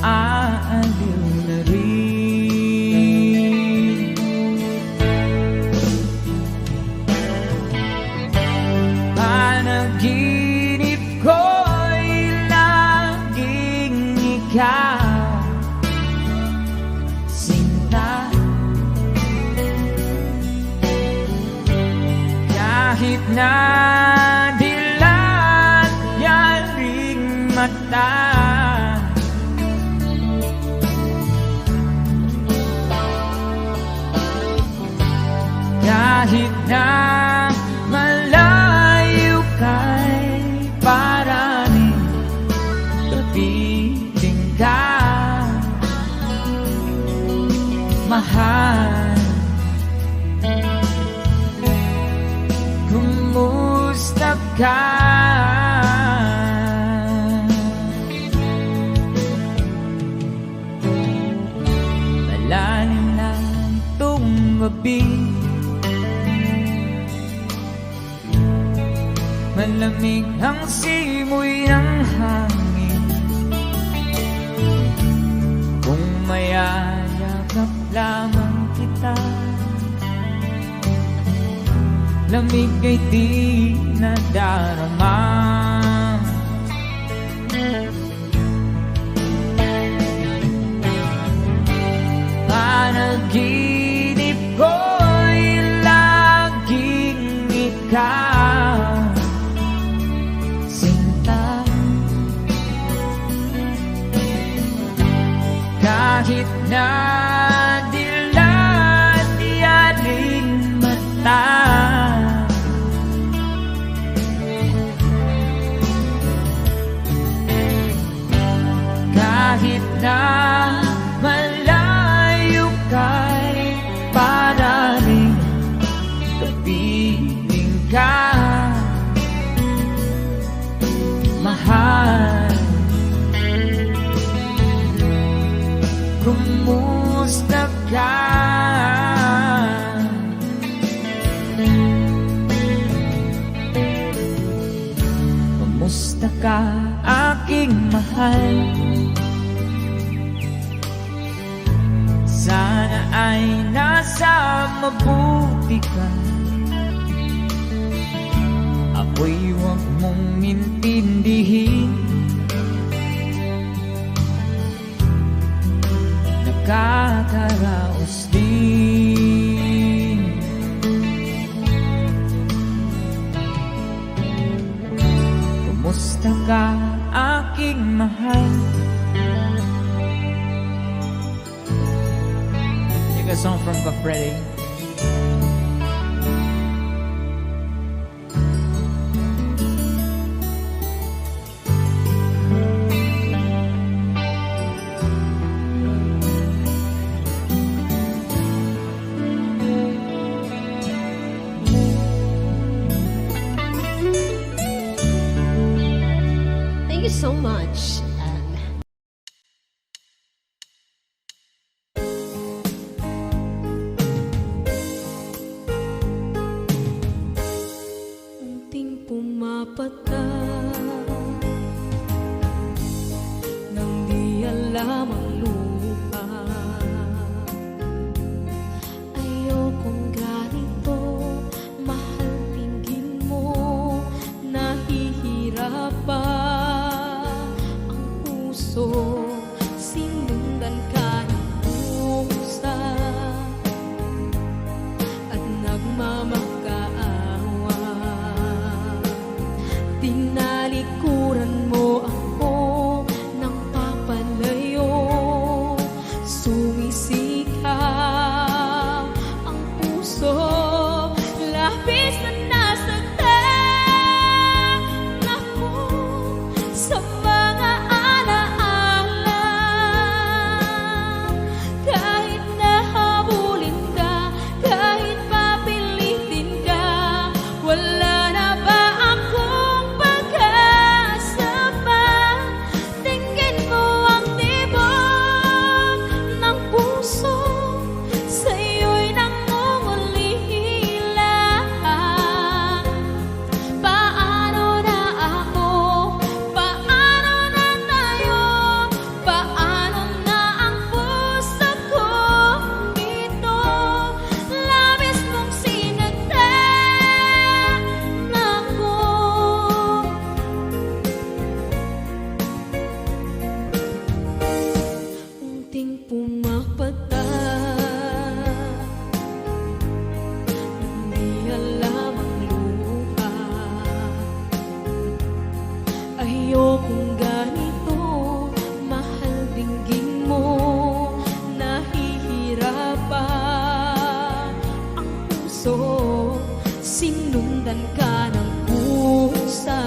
Naaaliw na rin. Panaginip ko'y laging ikaw, sinta. Kahit na dilat yaring mata, kahit na malayo kay paraning kapiling ka, mahal. Kumusta ka? Malalim na itong gabi, malamig ang simoy ng hangin. Kung mayayakap lamang kita, lamig ay di nadarama. Panaginip ko'y laging ikaw, sinta. Kahit na dilat yaring mata, kahit na malayo kay paraning kapiling ka, mahal. Kumusta ka? Kumusta ka, aking mahal? Sana ay nasa mabuti ka. Ako'y huwag mong intindihin. Nakakaraos din. Kumusta ka, aking mahal? Take a song from Freddy. Thank you so much. Unting pumapata nang di alam ang lupa. Ayokong ganito, mahal tingin mo, nahihirap pa ang puso. Sinundan ka ng pusa at nagmamakaawa. Tinalikuran mo ako ng papalayo, sumisikap ang puso. Labis na nasaktan ako sa mga alaala. Kahit nahabulin ka, kahit papilitin ka, wala na ba akong pag-asa pa? Tingin mo ang tibok ng puso, sa'yo'y nangungulila. Paano na ako? Paano na tayo? Paano na ang puso kong ito? Labis mong sinagdan ako. Unting pumapata hindi alam ang luha. Ayokong ganito, mahal dinggin mo, nahihirapan ang puso. Sinundan ka ng pusa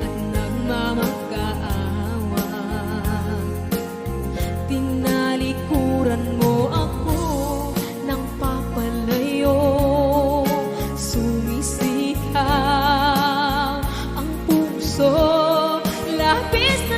at nagmamakaawa. Tinalikuran mo ako ng papalayo, sumisikap ang puso. Labis na